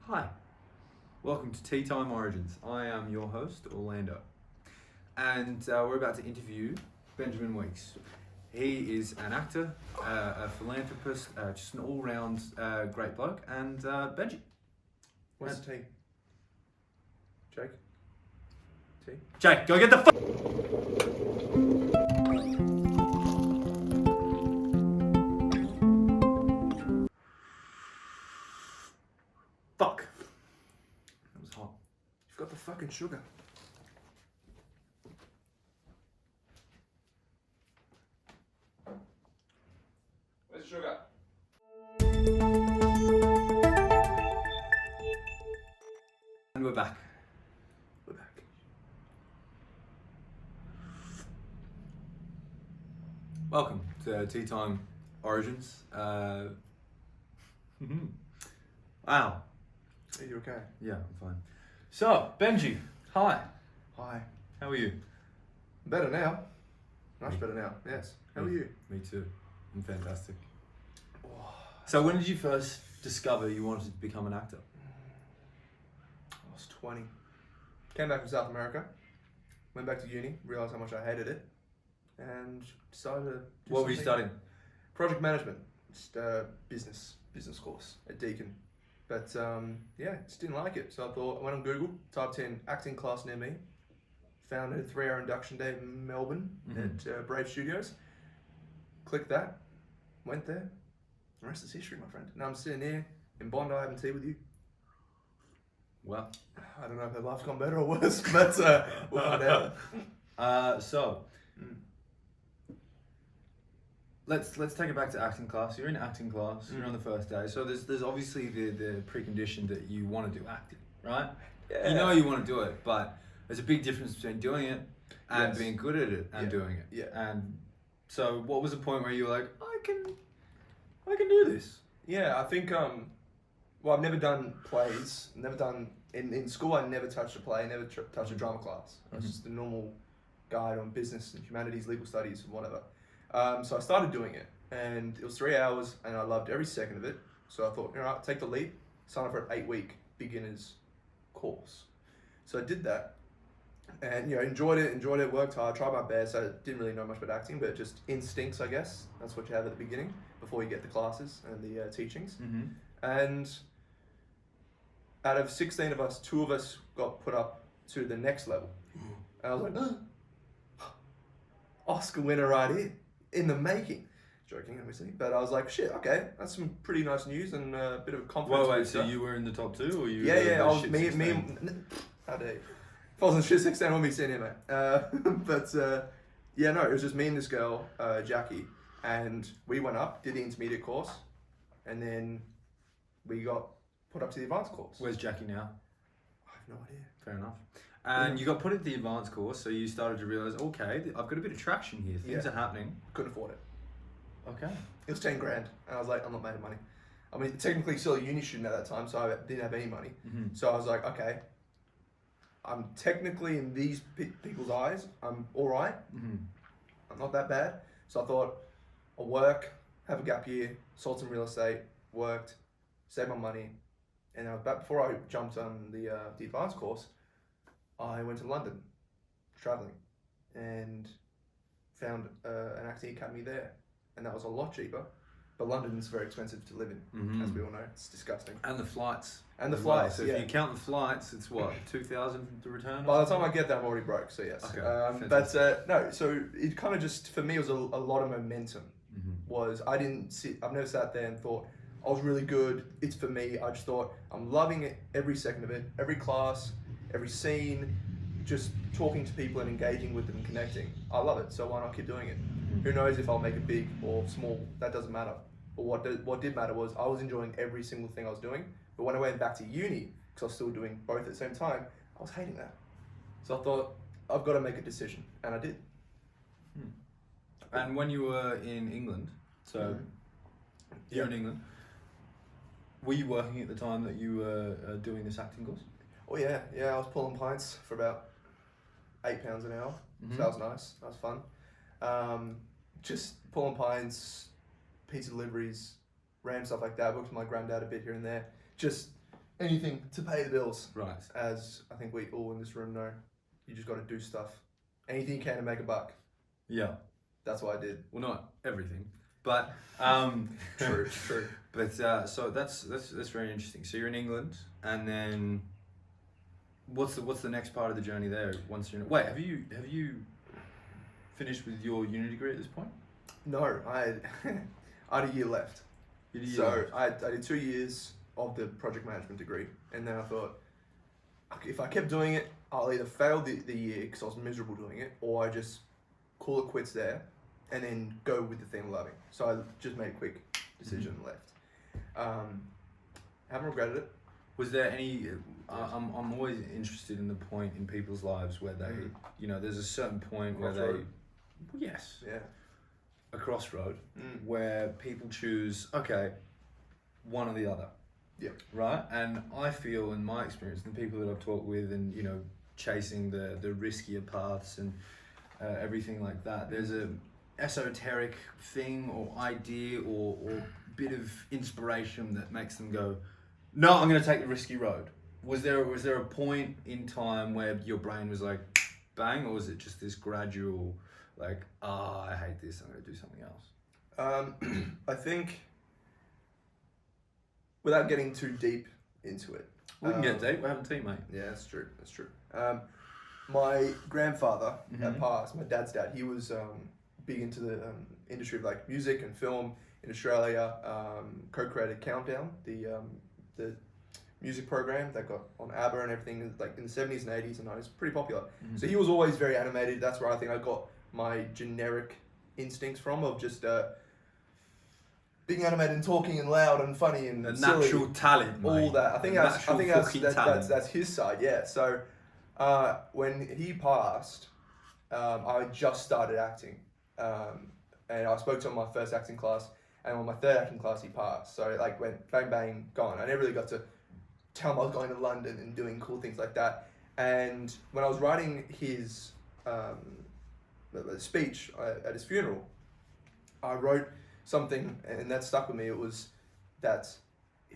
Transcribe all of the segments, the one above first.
Hi, welcome to Tea Time Origins. I am your host, Orlando, and we're about to interview Benjamin Weeks. He is an actor, a philanthropist, just an all-round great bloke, and Benji. Where's the tea? Jake? Tea? Jake, go get the fuck. That was hot. You've got the fucking sugar. Where's the sugar? And we're back. We're back. Welcome to Tea Time Origins. Wow. Are you okay? Yeah, I'm fine. So, Benji, hi. Hi. How are you? Better now. Much better now, yes. How are you? Me too. I'm fantastic. So, when did you first discover you wanted to become an actor? I was 20. Came back from South America. Went back to uni. Realised how much I hated it. And decided to do What were you something. studying? Project management. Just business course at Deakin. But yeah, just didn't like it. So I thought, I went on Google, typed in acting class near me, found a 3-hour induction day in Melbourne at Brave Studios. Clicked that, went there. The rest is history, my friend. Now I'm sitting here in Bondi having tea with you. Well, I don't know if my life's gone better or worse, but we'll find out. Let's take it back to acting class. You're in acting class. You're on the first day. So there's obviously the precondition that you want to do acting, right? Yeah. You know you want to do it, but there's a big difference between doing it and Yes. being good at it and doing it. Yeah. And so, what was the point where you were like, I can do this? Yeah, I think, well, I've never done plays, never done, in school I never touched a play, never touched a drama class. I was just a normal guy on business and humanities, legal studies, and whatever. So I started doing it, and it was 3 hours, and I loved every second of it. So I thought, you know what, take the leap, sign up for an 8-week beginner's course. So I did that, and enjoyed it, worked hard, tried my best. I didn't really know much about acting, but just instincts, I guess. That's what you have at the beginning before you get the classes and the teachings. And out of 16 of us, 2 of us got put up to the next level. And I was like, Oscar winner right here, in the making. Joking, obviously. But I was like, shit, okay, that's some pretty nice news and a bit of a confidence. Wait, so you were in the top 2, or you? Yeah, I was shit me, 16? how dare you? If I was in shit 16, I wouldn't be sitting here, mate. But yeah, no, it was just me and this girl, Jackie, and we went up, did the intermediate course, and then we got put up to the advanced course. Where's Jackie now? I have no idea. Fair enough. And you got put at the advanced course, so you started to realise, okay, I've got a bit of traction here. Things are happening. Couldn't afford it. Okay. It was 10 grand, and I was like, I'm not made of money. I mean, technically still a uni student at that time, so I didn't have any money. So I was like, okay, I'm technically in these people's eyes, I'm all right. I'm not that bad. So I thought, I'll work, have a gap year, sold some real estate, worked, saved my money, and before I jumped on the advanced course, I went to London, traveling, and found an acting academy there, and that was a lot cheaper. But London's very expensive to live in, as we all know. It's disgusting. And the flights. And the as well. flights, So if you count the flights, it's what, 2,000 to return? By the time I get there, I'm already broke, so yes. Okay, but no, so it kind of just, for me, it was a lot of momentum. I've never sat there and thought, I was really good, it's for me. I just thought, I'm loving it, every second of it, every class, every scene, just talking to people and engaging with them and connecting. I love it, so why not keep doing it? Who knows if I'll make it big or small, that doesn't matter. But what did matter was I was enjoying every single thing I was doing. But when I went back to uni, because I was still doing both at the same time, I was hating that. So I thought, I've got to make a decision, and I did. And when you were in England, so you're in England, were you working at the time that you were doing this acting course? Oh yeah, I was pulling pints for about £8 an hour. So that was nice, that was fun. Just pulling pints, pizza deliveries, random stuff like that. I worked with my granddad a bit here and there. Just anything to pay the bills. Right. As I think we all in this room know, you just got to do stuff. Anything you can to make a buck. Yeah. That's what I did. Well, not everything, but True. But so that's very interesting. So you're in England, and then what's the next part of the journey there? Once you're have you finished with your uni degree at this point? No, I had a year left. I did 2 years of the project management degree, and then I thought, if I kept doing it, I'll either fail the year because I was miserable doing it, or I just call it quits there, and then go with the thing I'm loving. So I just made a quick decision and left. Haven't regretted it. Was there any? I'm always interested in the point in people's lives where they, there's a certain point where they, yes, yeah, a crossroad where people choose, okay, one or the other. Yeah. Right. And I feel, in my experience, the people that I've talked with, and chasing the riskier paths and everything like that, there's a esoteric thing or idea or bit of inspiration that makes them go, no, I'm going to take the risky road. Was there a point in time where your brain was like, bang, or was it just this gradual, like, I hate this, I'm going to do something else? I think, without getting too deep into it. We can get deep, we're having tea, mate. Yeah, that's true. My grandfather had passed, my dad's dad, he was big into the industry of like music and film in Australia, co-created Countdown, the music program that got on ABBA and everything, like in the 70s and 80s and 90s, pretty popular. So he was always very animated. That's where I think I got my generic instincts from, of just being animated and talking and loud and funny and silly. Natural talent, mate. All that. I think that's his side. Yeah. So when he passed, I just started acting, and I spoke to him in my first acting class, and on my third acting class he passed. So it like went bang bang gone. I never really got to tell him I was going to London and doing cool things like that. And when I was writing his speech at his funeral, I wrote something, and that stuck with me. It was that,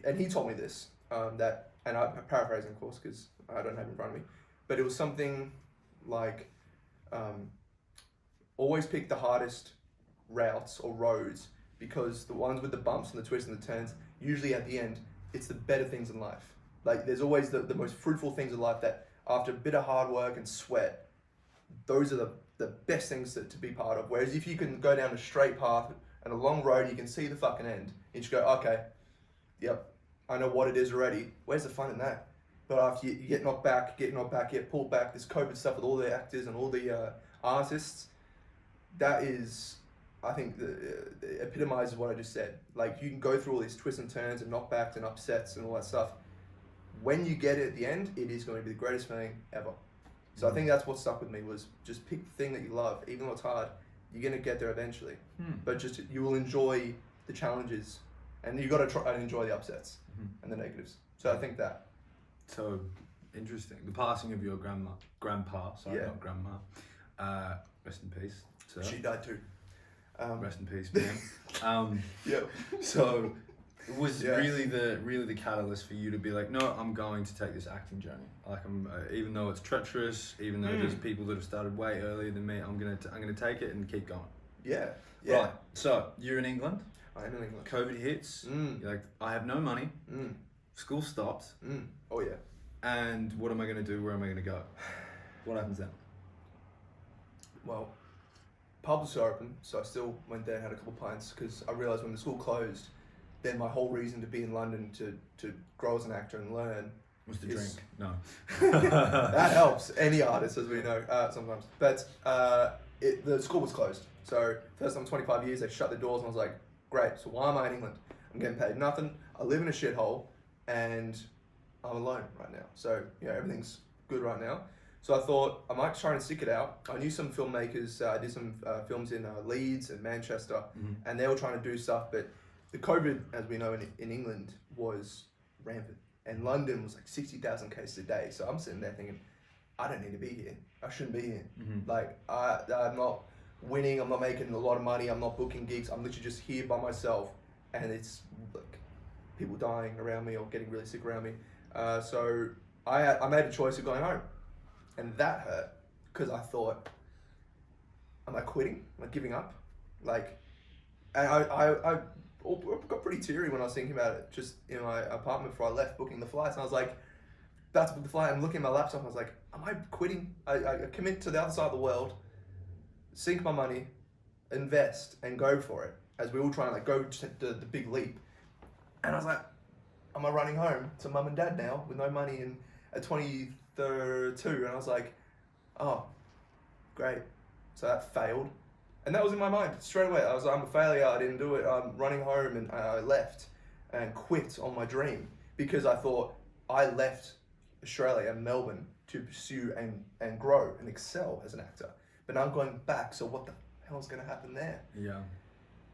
and he told me this, that, and I'm paraphrasing, of course, because I don't have it in front of me, but it was something like, always pick the hardest routes or roads, because the ones with the bumps and the twists and the turns, usually at the end, it's the better things in life. Like, there's always the most fruitful things in life that, after a bit of hard work and sweat, those are the best things to be part of. Whereas if you can go down a straight path and a long road, you can see the fucking end. You just go, okay, yep, I know what it is already. Where's the fun in that? But after you get knocked back, get pulled back, this COVID stuff with all the actors and all the artists, that is, I think, the epitomizes what I just said. Like, you can go through all these twists and turns and knockbacks and upsets and all that stuff. When you get it at the end, it is going to be the greatest feeling ever. So I think that's what stuck with me, was just pick the thing that you love. Even though it's hard, you're going to get there eventually. But just, you will enjoy the challenges, and you got to try and enjoy the upsets and the negatives. So I think that. So interesting. The passing of your grandpa, sorry, Yeah. not grandma. Rest in peace, sir. She died too. Rest in peace, man. Yeah. So it was Yeah. really the catalyst for you to be like, no, I'm going to take this acting journey. Like, I'm even though it's treacherous, even though there's people that have started way earlier than me, I'm gonna take it and keep going. Yeah. Right. So you're in England. I'm in England. COVID hits. You're like, I have no money. School stops. Oh yeah. And what am I gonna do? Where am I gonna go? What happens then? Well, pubs are open, so I still went there and had a couple pints, because I realised when the school closed, then my whole reason to be in London to grow as an actor and learn Was to drink? No. that helps any artist, as we know, sometimes. But the school was closed, so first time in 25 years they shut the doors, and I was like, great. So why am I in England? I'm getting paid nothing. I live in a shithole, and I'm alone right now. So everything's good right now. So I thought I might try and stick it out. I knew some filmmakers. I did some films in Leeds and Manchester, and they were trying to do stuff. But the COVID, as we know in England, was rampant. And London was like 60,000 cases a day. So I'm sitting there thinking, I don't need to be here. I shouldn't be here. Like, I'm not winning. I'm not making a lot of money. I'm not booking gigs. I'm literally just here by myself. And it's like people dying around me or getting really sick around me. So I made a choice of going home, and that hurt because I thought, am I quitting? Am I giving up? Like, and I got pretty teary when I was thinking about it, just in my apartment before I left, booking the flights, and I was like, about to book the flight, and looking at my laptop, and I was like, am I quitting? I commit to the other side of the world, sink my money, invest, and go for it, as we all try and like go to the big leap. And I was like, am I running home to mum and dad now with no money and at 22? And I was like, oh, great. So that failed. And that was in my mind straight away. I was like, I'm a failure, I didn't do it. I'm running home, and I left and quit on my dream because I thought I left Australia and Melbourne to pursue and grow and excel as an actor. But now I'm going back, so what the hell's going to happen there? Yeah.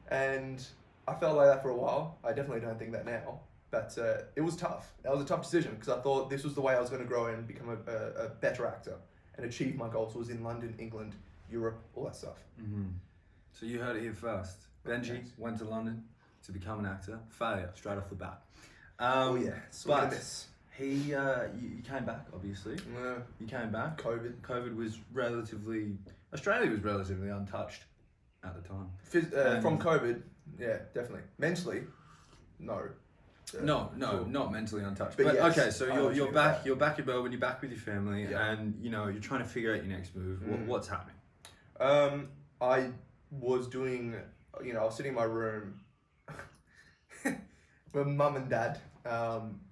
And I felt like that for a while. I definitely don't think that now. But it was tough. That was a tough decision because I thought this was the way I was going to grow and become a better actor and achieve my goals. Was in London, England, Europe, all that stuff. Mm-hmm. So you heard it here first. Benji went to London to become an actor. Failure straight off the bat. But he, you came back, obviously. Yeah. You came back. COVID was Australia was relatively untouched at the time. From COVID, yeah, definitely. Mentally, no. Not mentally untouched. But yes, okay, so you're back. You're back in Melbourne. You're back with your family, and you're trying to figure out your next move. What's happening? I was doing. I was sitting in my room with mum and dad,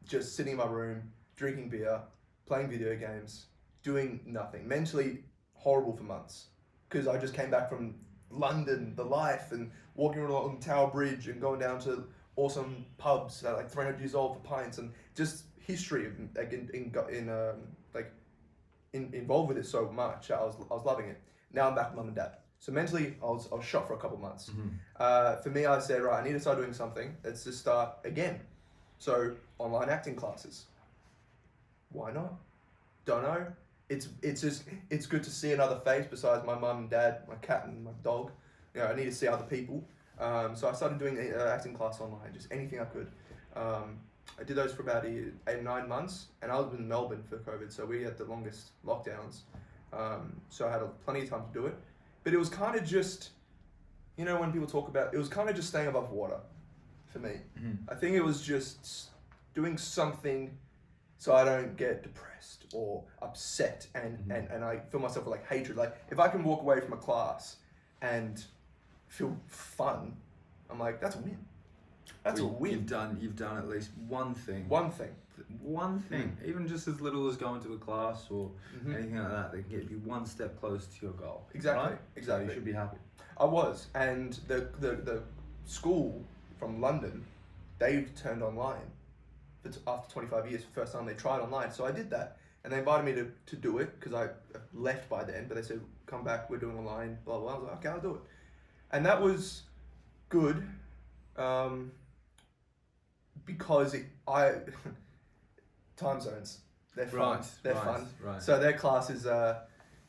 just sitting in my room, drinking beer, playing video games, doing nothing. Mentally horrible for months because I just came back from London, the life, and walking along Tower Bridge and going down to awesome pubs that are like 300 years old for pints, and just history of like involved with it so much. I was loving it. Now I'm back with mum and dad. So mentally, I was shot for a couple months. Mm-hmm. For me, I said, right, I need to start doing something. Let's just start again. So online acting classes. Why not? Don't know. It's good to see another face besides my mum and dad, my cat and my dog. I need to see other people. So I started doing acting class online, just anything I could. I did those for about 8 or 9 months, and I was in Melbourne for COVID, so we had the longest lockdowns. So I had plenty of time to do it. But it was kind of just, when people talk about, it was kind of just staying above water for me. Mm-hmm. I think it was just doing something so I don't get depressed or upset and I feel myself with like hatred. Like if I can walk away from a class and feel fun, I'm like, that's a win. That's a win. You've done at least one thing. One thing. Even just as little as going to a class or anything like that can get you one step closer to your goal. Exactly. Right? Exactly. So you should be happy. I was, and the school from London, they turned online after 25 years. For the first time they tried online, so I did that, and they invited me to do it because I left by then. But they said, "Come back, we're doing online." Blah blah. I was like, "Okay, I'll do it," and that was good, because time zones. They're fun. They're fun. Right. So their class is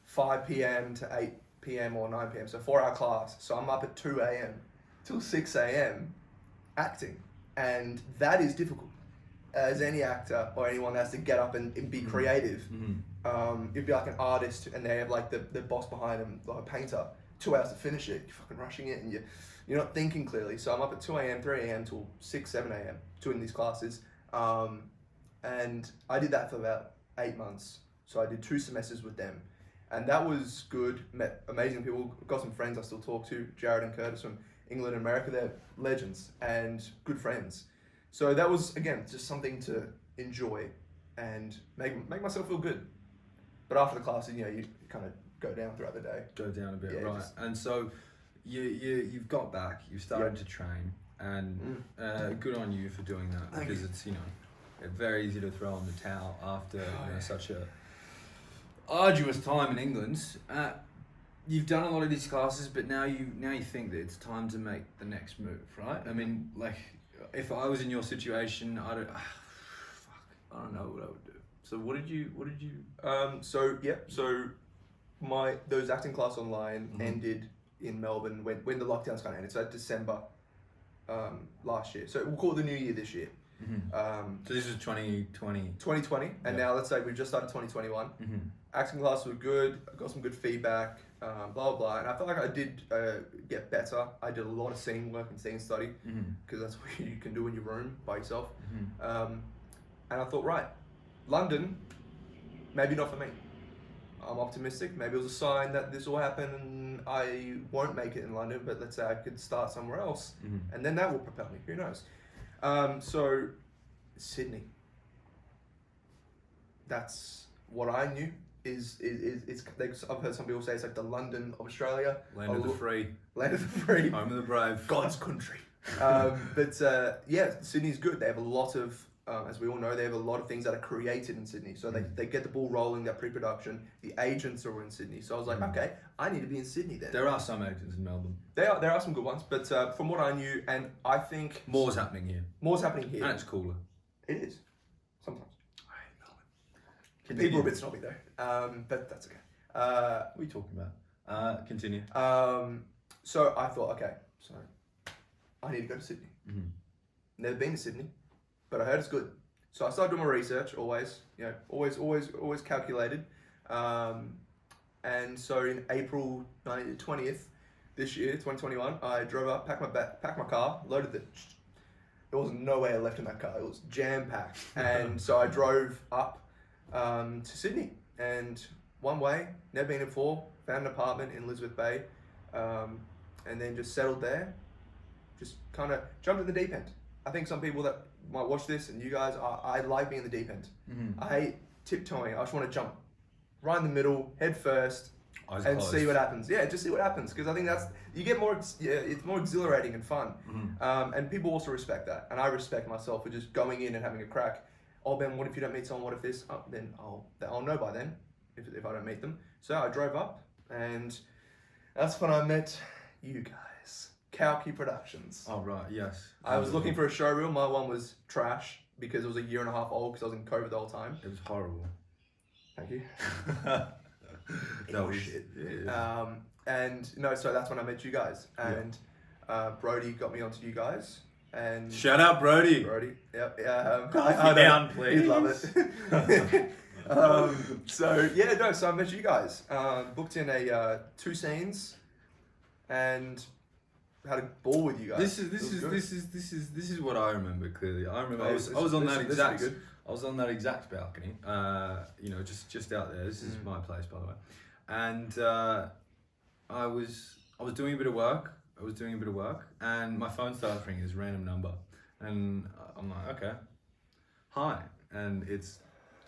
5 p.m. to 8 p.m. or 9 p.m. So 4-hour class. So I'm up at 2 a.m. till 6 a.m. acting, and that is difficult. As any actor or anyone has to get up and be creative. Mm-hmm. You'd be like an artist, and they have like the boss behind them, like a painter. 2 hours to finish it. You're fucking rushing it, and you're not thinking clearly. So I'm up at 2 a.m., 3 a.m. till 6, 7 a.m. doing these classes. And I did that for about 8 months. So I did 2 semesters with them. And that was good. Met amazing people. Got some friends I still talk to. Jared and Curtis from England and America. They're legends and good friends. So that was, again, just something to enjoy and make myself feel good. But after the classes, you kind of go down throughout the day. Go down a bit, right. And so you've got back, you've started to train, and good on you for doing that. Thank because you. it's very easy to throw on the towel after such a arduous time in England. You've done a lot of these classes, but now you think that it's time to make the next move, right? I mean, like, if I was in your situation, I don't know what I would do. So what did you? So those acting class online ended in Melbourne when the lockdowns kind of ended. So December last year. So we'll call it the new year this year. So this is 2020. 2020, and now let's say we've just started 2021. Acting classes were good. I got some good feedback. Blah blah blah, and I felt like I did get better. I did a lot of scene work and scene study because that's what you can do in your room by yourself. And I thought, right, London, maybe not for me. I'm optimistic. Maybe it was a sign that this will happen and I won't make it in London, but let's say I could start somewhere else and then that will propel me. Who knows? So, Sydney. That's what I knew. I've heard some people say it's like the London of Australia. Land of the free. Land of the free. Home of the brave. God's country. Yeah, Sydney's good. They have a lot of, as we all know, they have a lot of things that are created in Sydney. So they get the ball rolling, that pre-production. The agents are in Sydney. So I was like, okay, I need to be in Sydney then. There are some agents in Melbourne. There are some good ones, but from what I knew, and I think... More's happening here. More's happening here. And it's cooler. It is. Sometimes. I hate Melbourne. People are a bit snobby though, but that's okay. What are you talking about? Continue. So I thought, okay, so I need to go to Sydney. Never been to Sydney, but I heard it's good. So I started doing my research, always calculated. And so in April 20th this year, 2021, I drove up, packed my car, loaded the... There was nowhere left in that car. It was jam-packed. And so I drove up to Sydney. And one way, never been before, found an apartment in Elizabeth Bay, and then just settled there. Just kind of jumped in the deep end. I think some people that might watch this, and you guys, I like being in the deep end. I hate tiptoeing. I just want to jump right in the middle, head first, and see what happens. Yeah, just see what happens, because I think you get more. Yeah, it's more exhilarating and fun, and people also respect that, and I respect myself for just going in and having a crack. Oh Ben, what if you don't meet someone? What if this? Oh, then I'll know by then if I don't meet them. So I drove up, and that's when I met you guys, Kalki Productions. Oh right, yes. I was looking for a showreel. My one was trash because it was a year and a half old because I was in COVID the whole time. It was horrible. Thank you. No shit. Yeah. And no, so that's when I met you guys, and Brody got me onto you guys. And shout out Brody. Brody, yep. Coffee down, please. He'd love it. So yeah, no. So I met you guys. Booked in 2 scenes, and had a ball with you guys. This is what I remember clearly. I remember I was on that exact balcony. Just out there. This is my place, by the way. And I was doing a bit of work. And my phone started ringing this random number, and I'm like, okay, hi, and it's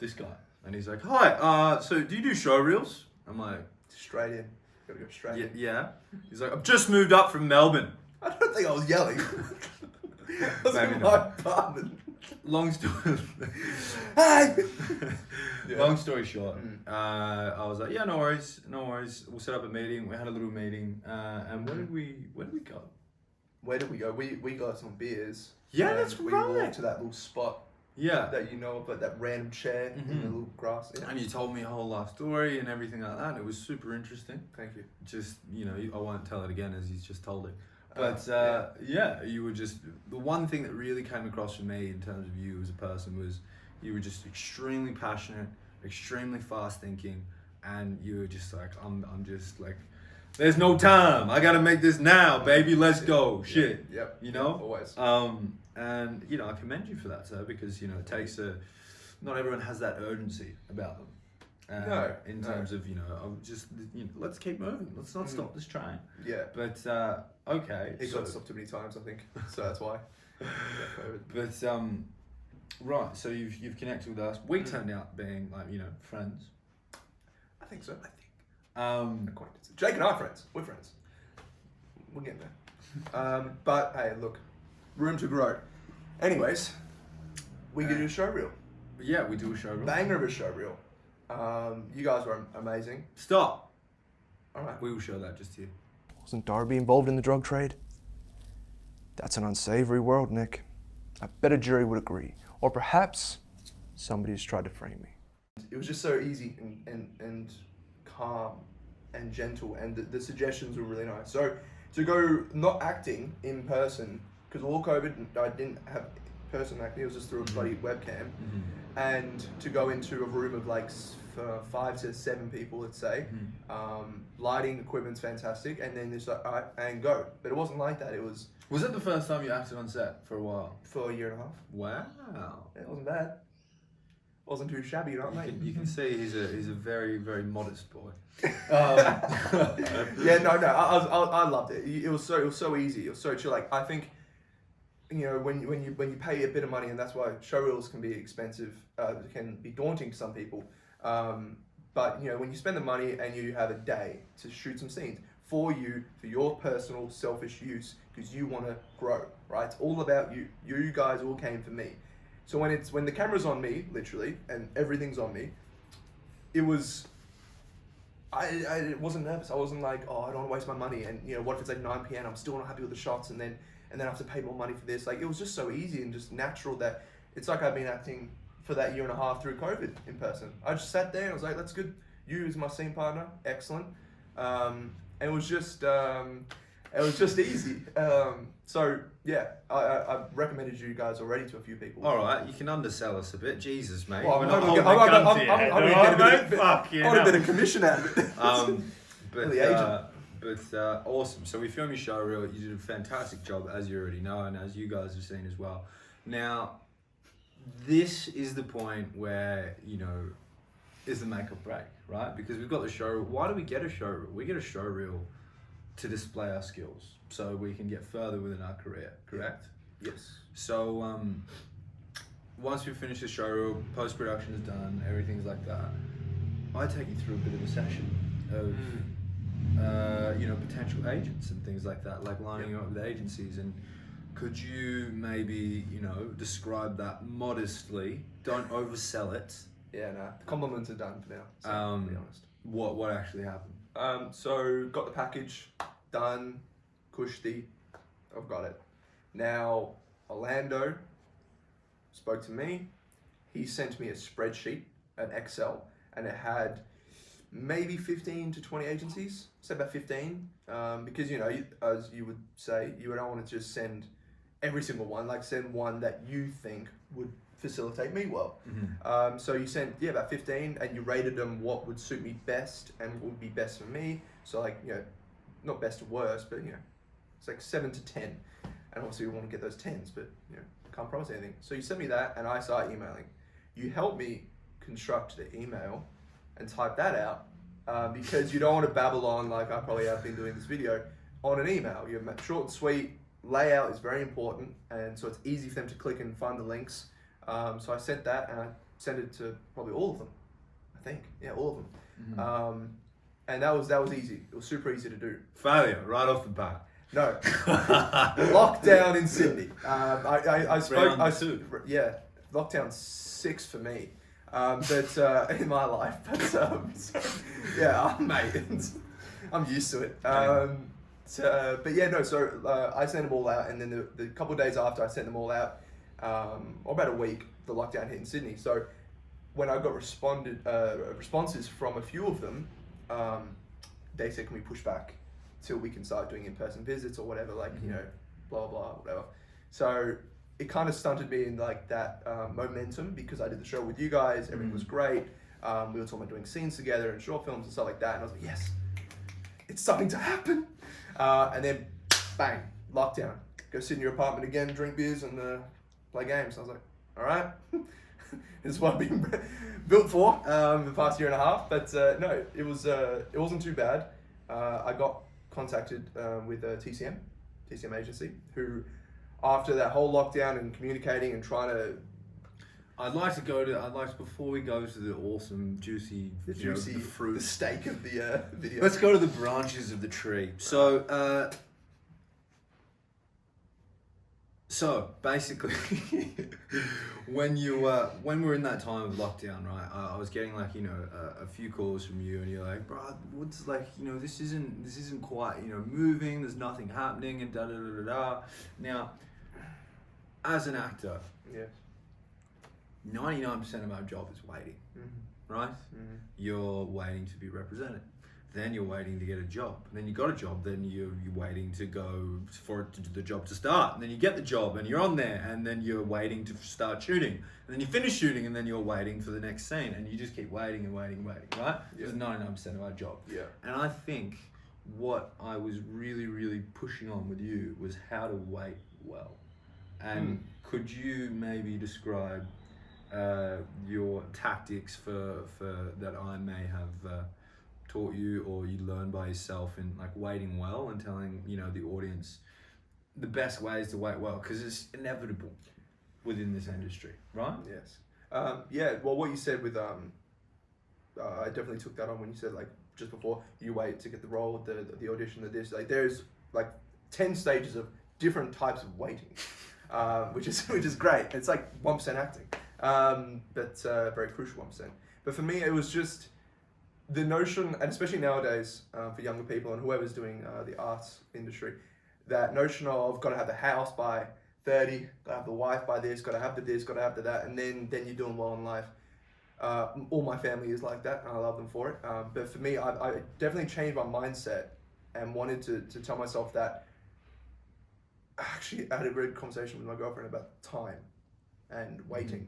this guy, and he's like, hi, so do you do showreels? I'm like, straight in, gotta go straight in. Yeah. He's like, I've just moved up from Melbourne. I don't think I was yelling. I was in my apartment. Long story. Hey. Long story short, I was like, yeah, no worries. We'll set up a meeting. We had a little meeting, and where did we go? Where did we go? We got some beers. Yeah, that's we right. We walked to that little spot. Yeah. That you know, but that random chair in the little grass. Yeah. And you told me a whole life story and everything like that. It was super interesting. Thank you. Just, I won't tell it again as he's just told it. But you were just, the one thing that really came across for me in terms of you as a person was you were just extremely passionate, extremely fast thinking, and you were just like, I'm just like, there's no time. I gotta make this now, baby. Let's go. Shit. Yep. Always. And I commend you for that, sir, because it takes not everyone has that urgency about them. In terms of I'm just let's keep moving. Let's not stop this train. Yeah. But okay. It got stopped too many times, I think. So that's why. But right. So you've connected with us. We turned out being friends. I think so. Acquaintances. Jake and I are friends. We're friends. We'll get there. But hey, look, room to grow. Anyways, we do a showreel. Yeah, we do a showreel. Banger of a showreel. You guys were amazing. Stop. All right. We will show that just here. Wasn't Darby involved in the drug trade? That's an unsavory world, Nick. I bet a jury would agree. Or perhaps somebody's tried to frame me. It was just so easy and calm and gentle, and the suggestions were really nice. So to go not acting in person, because all COVID, I didn't have person acting. It was just through a bloody webcam, and to go into a room of like 5 to 7 people, let's say. Lighting equipment's fantastic, and then it's like, all right, and go. But it wasn't like that. It was Was it the first time you acted on set for a while? for a year and a half. Wow. Yeah, it wasn't bad. Wasn't too shabby, you know what I mean? You can see he's a very, very modest boy. Yeah, no, I loved it. It was so easy. It was so chill. Like, I think, you know, when you pay a bit of money, and that's why showreels can be expensive, can be daunting to some people. But you know, when you spend the money and you have a day to shoot some scenes for you, for your personal selfish use, because you want to grow, right? It's all about you. You guys all came for me. So when the camera's on me, literally, and everything's on me, it was. I wasn't nervous. I wasn't like, oh, I don't want to waste my money. And you know, what if it's like 9 p.m. I'm still not happy with the shots, and then I have to pay more money for this. Like, it was just so easy and just natural that it's like I've been acting for that year and a half through COVID in person. I just sat there and I was like, that's good. You as my scene partner, excellent. And it was just easy. So yeah, I recommended you guys already to a few people. All right, you can undersell us a bit. Jesus, mate. Well, We're I'm not gonna holding get- a gun to your head, I'm gonna all get right, a bit- mate? Fucking I want a hell. bit of commission out of it. But The agent. awesome. So we filmed your showreel. You did a fantastic job, as you already know, and as you guys have seen as well. Now, this is the point where, you know, is the make or break, right? Because we've got the showreel. Why do we get a showreel? We get a showreel to display our skills, so we can get further within our career. Correct? Yes. So once we finish the showreel, post-production is done, everything's like that, I take you through a bit of a session of you know, potential agents and things like that, like lining up with agencies. And could you maybe, you know, describe that modestly? Don't oversell it. Yeah, no. The compliments are done for now. So, to be honest. What actually happened? So got the package done, Kushti, I've got it. Now Orlando spoke to me. He sent me a spreadsheet, an Excel, and it had maybe 15 to 20 agencies. Say about 15, because you know, as you would say, you don't want to just send every single one. Like, send one that you think would facilitate me well. So you sent about 15, and you rated them what would suit me best and what would be best for me. So like, you know, not best to worst, but you know, it's like 7 to 10, and obviously we want to get those 10s, but you know, can't promise anything. So you sent me that, and I started emailing. You helped me construct the email and type that out, because you don't want to babble on like I probably have been doing this video on an email. You're short and sweet. Layout is very important, and so it's easy for them to click and find the links. So I sent that, and I sent it to probably all of them. I think, yeah, all of them. And that was easy. It was super easy to do. Failure right off the bat. No, lockdown in Sydney. I spoke. Yeah, lockdown 6 for me. But in my life, but yeah, mate, I'm used to it. But yeah, no. So I sent them all out, and then the couple of days after I sent them all out, or about a week, the lockdown hit in Sydney. So when I got responses from a few of them, they said, "Can we push back till we can start doing in-person visits or whatever?" Like, you know, blah blah whatever. So it kind of stunted me in like that momentum, because I did the show with you guys. Everything was great. We were talking about doing scenes together and short films and stuff like that. And I was like, yes, it's starting to happen. And then, bang, lockdown. Go sit in your apartment again, drink beers, and play games. I was like, all right, this is what I've been built for the past year and a half. But no, it wasn't too bad. I got contacted with TCM agency, who, after that whole lockdown and communicating and trying to, before we go to the awesome, juicy, the fruit, the steak of the video. Let's go to the branches of the tree. So basically, when we're in that time of lockdown, right? I was getting like, you know, a few calls from you, and you're like, bro, what's like, you know, this isn't quite, you know, moving. There's nothing happening, and da da da da da. Now, as an actor, Yes. 99% of our job is waiting, right? You're waiting to be represented. then you're waiting to get a job. And then you got a job, then you're waiting to go for it to do the job to start. And then you get the job and you're on there, and then you're waiting to start shooting. And then you finish shooting, and then you're waiting for the next scene. And you just keep waiting and waiting and waiting, right? Yeah. It's 99% of our job. Yeah. And I think what I was really, really pushing on with you was how to wait well. And could you maybe describe your tactics for that I may have taught you, or you learn by yourself, in like waiting well and telling the audience the best ways to wait well, because it's inevitable within this industry, right? Yes. Yeah. Well, what you said with I definitely took that on when you said like just before you wait to get the role, the audition, the this. Like there's like 10 stages of different types of waiting, which is great. It's like 1% acting, but very crucial 1%. But for me, it was just the notion, and especially nowadays for younger people and whoever's doing the arts industry, that notion of got to have the house by 30, got to have the wife by this, got to have the this, got to have the that, and then you're doing well in life. All my family is like that, and I love them for it. But for me, I definitely changed my mindset and wanted to tell myself that. Actually, I had a very good conversation with my girlfriend about time and waiting.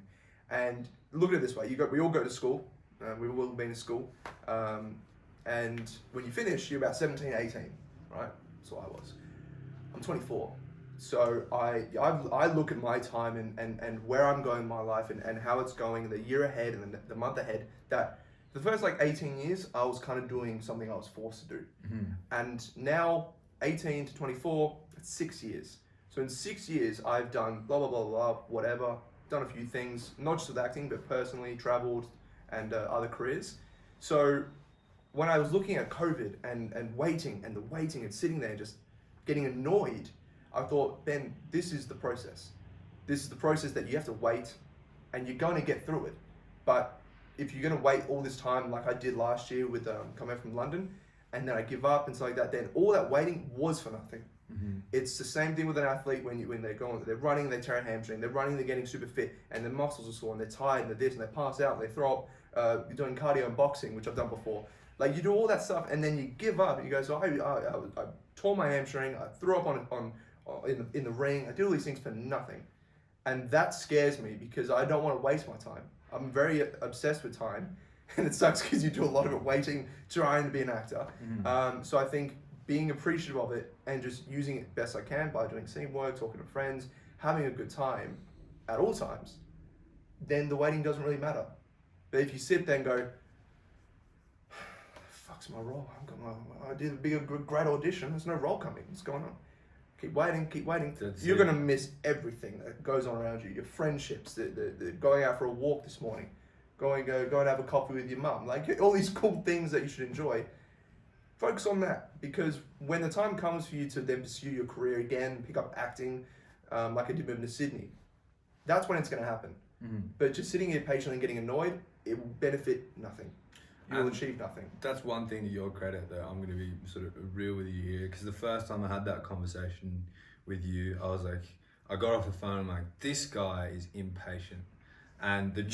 And look at it this way: we all go to school. We've all been to school, and when you finish, you're about 17, 18, right? That's what I was. I'm 24. So I look at my time and where I'm going in my life and how it's going the year ahead and the month ahead, that the first like 18 years, I was kind of doing something I was forced to do. And now 18 to 24, it's 6 years. So in 6 years, I've done blah, blah, blah, blah, whatever, done a few things, not just with acting, but personally, traveled and other careers. So when I was looking at COVID and waiting and the waiting and sitting there just getting annoyed, I thought, Ben, this is the process. This is the process that you have to wait and you're going to get through it. But if you're going to wait all this time, like I did last year with coming from London, and then I give up and stuff like that, then all that waiting was for nothing. It's the same thing with an athlete when they're going, they're running, they tear a hamstring, they're running, they're getting super fit, and their muscles are sore, and they're tired, and they're this, and they pass out, and they throw up. You're doing cardio and boxing, which I've done before. Like you do all that stuff, and then you give up, and you go, so I tore my hamstring, I threw up in the ring, I did all these things for nothing. And that scares me because I don't want to waste my time. I'm very obsessed with time, and it sucks because you do a lot of it waiting, trying to be an actor. So I think being appreciative of it and just using it best I can by doing scene work, talking to friends, having a good time at all times, then the waiting doesn't really matter. But if you sit there and go, fuck's my role? I did a big, great audition, there's no role coming, what's going on? Keep waiting. You're going to miss everything that goes on around you. Your friendships, the going out for a walk this morning, go and have a coffee with your mum. Like all these cool things that you should enjoy. Focus on that, because when the time comes for you to then pursue your career again, pick up acting, like I did moving to Sydney, that's when it's going to happen. But just sitting here patiently and getting annoyed, it will benefit nothing. You will achieve nothing. That's one thing to your credit, though. I'm going to be sort of real with you here, because the first time I had that conversation with you, I was like, I got off the phone, I'm like, this guy is impatient. And the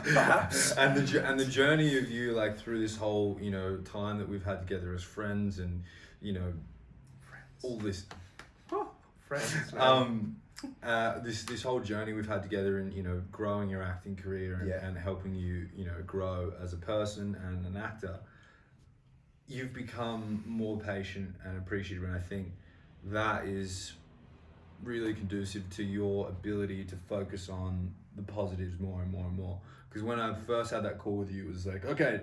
perhaps and the journey of you, like through this whole time that we've had together as friends, and all this friends. This whole journey we've had together in growing your acting career and helping you grow as a person and an actor. You've become more patient and appreciative, and I think that is really conducive to your ability to focus on the positives more and more and more. Because when I first had that call with you, it was like, okay,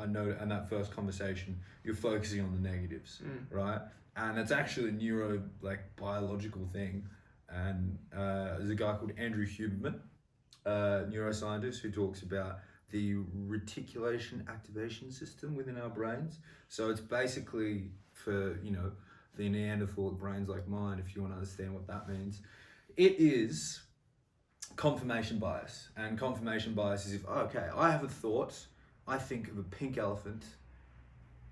I know, and that first conversation, you're focusing on the negatives, right? And it's actually a biological thing. And there's a guy called Andrew Huberman, neuroscientist, who talks about the reticulation activation system within our brains. So it's basically for the Neanderthal brains like mine, if you want to understand what that means. It is confirmation bias. And confirmation bias is I have a thought, I think of a pink elephant,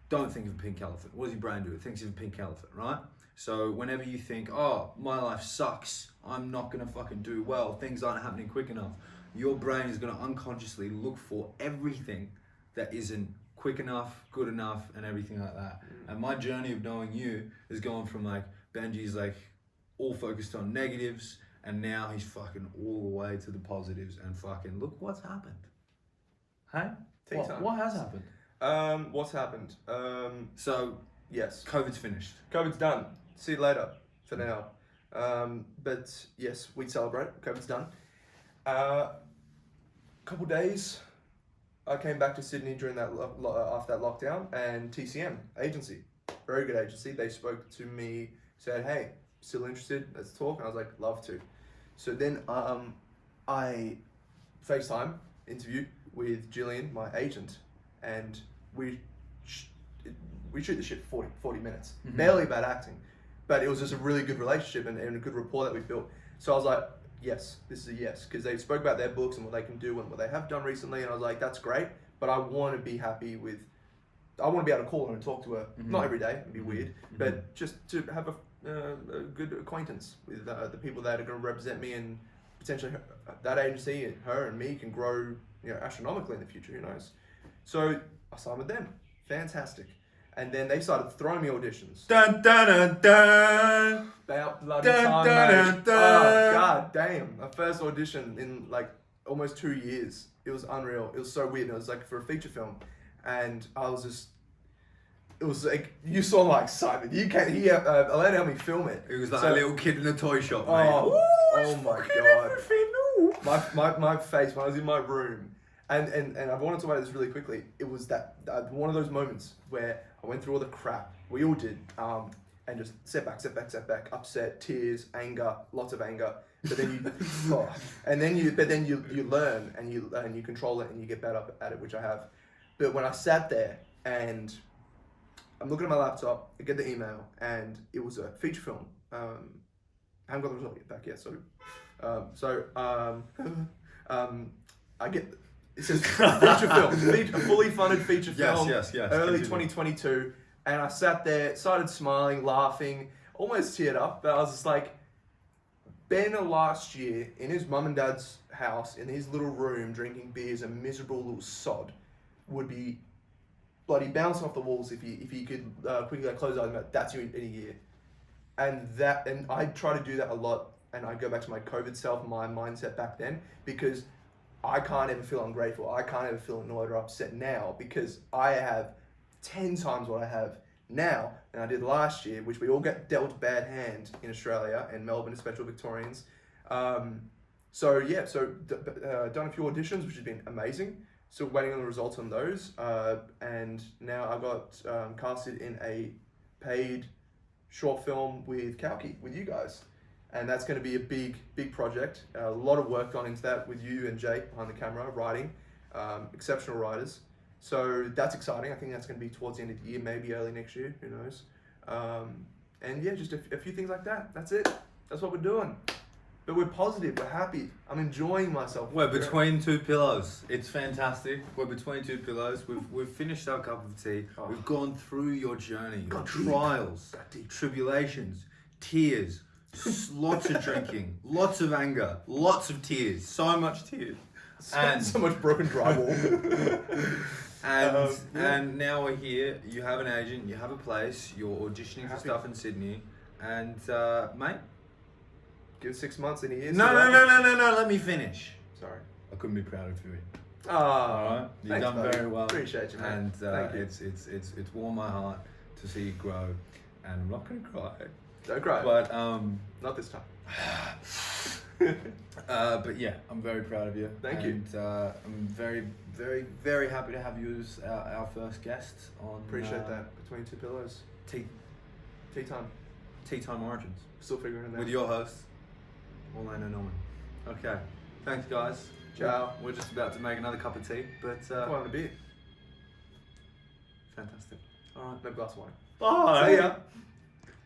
don't think of a pink elephant. What does your brain do? It thinks of a pink elephant, right? So whenever you think, oh, my life sucks, I'm not going to fucking do well, things aren't happening quick enough, your brain is going to unconsciously look for everything that isn't quick enough, good enough, and everything like that. And my journey of knowing you has gone from like Benji's like all focused on negatives, and now he's fucking all the way to the positives, and fucking look what's happened. Hey, what has happened? What's happened? So Yes, COVID's finished. COVID's done. See you later for now. But yes, we celebrate. COVID's done. Couple days, I came back to Sydney during that after that lockdown, and TCM agency, very good agency. They spoke to me, said, "Hey, still interested? Let's talk." And I was like, "Love to." So then I FaceTime interview with Jillian, my agent, and we shoot the shit 40 minutes, barely about acting, but it was just a really good relationship and a good rapport that we built. So I was like, yes, this is a yes, because they spoke about their books and what they can do and what they have done recently, and I was like, that's great, but I want to be happy with, I want to be able to call her and talk to her, not every day, it'd be weird, but just to have a good acquaintance with the people that are going to represent me, and potentially that agency and her and me can grow, astronomically in the future, who knows. So I signed with them, fantastic. And then they started throwing me auditions. Dun dun dun dun. About bloody Dun, time, dun, mate. dun, dun. Oh, god damn. My first audition in like almost 2 years. It was unreal. It was so weird. It was like for a feature film. And I was just, it was like, you saw my excitement. You can't hear, Elena helped me film it. It was like a little kid in a toy shop, mate. Oh my god. My face when I was in my room. And I want to talk about this really quickly. It was that one of those moments where I went through all the crap we all did, and just setback, upset, tears, anger, lots of anger. But then you learn and you control it and you get better at it, which I have. But when I sat there and I'm looking at my laptop, I get the email and it was a feature film. I haven't got the result back yet, so I get. It says feature film, a fully funded feature film, Yes. early Continue. 2022. And I sat there, started smiling, laughing, almost teared up. But I was just like, Ben last year in his mum and dad's house, in his little room, drinking beers, a miserable little sod, would be bloody bouncing off the walls if he could quickly close his eyes and go, that's you in a year. And I try to do that a lot. And I go back to my COVID self, my mindset back then, because I can't ever feel ungrateful. I can't ever feel annoyed or upset now because I have 10 times what I have now than I did last year, which we all get dealt a bad hand in Australia and Melbourne, especially Victorians. Done a few auditions, which has been amazing. Still waiting on the results on those. And now I got casted in a paid short film with Kauki, with you guys. And that's going to be a big project. A lot of work gone into that with you and Jake behind the camera, writing, exceptional writers. So that's exciting. I think that's going to be towards the end of the year, maybe early next year, who knows. And yeah, just a few things like that. That's it. That's what we're doing. But we're positive, we're happy. I'm enjoying myself. We're between two pillows. It's fantastic. We're between two pillows. We've finished our cup of tea. Oh. We've gone through your journey, your Got deep. trials, Got deep. tribulations, tears, lots of drinking, lots of anger, lots of tears, so much tears. And So much broken drywall. and now we're here. You have an agent, you have a place, you're auditioning for Happy. stuff in Sydney, and mate. Give it 6 months in a year. No. Let me finish. Sorry. I couldn't be prouder of you. Oh, Alright, you've thanks, done buddy. very well. Appreciate you, man. And Thank you. it's warmed my heart to see you grow, and I'm not gonna cry. Don't cry. But Not this time. but yeah, I'm very proud of you. Thank you. And I'm very, very, very happy to have you as our first guest on. Appreciate that. Between two pillows. Tea Time Origins Still figuring it out. with your host, Orlando Norman. Okay, thanks guys. Ciao. We're just about to make another cup of tea, but Come on, a beer. fantastic. All right. No glass of wine. Bye. See ya.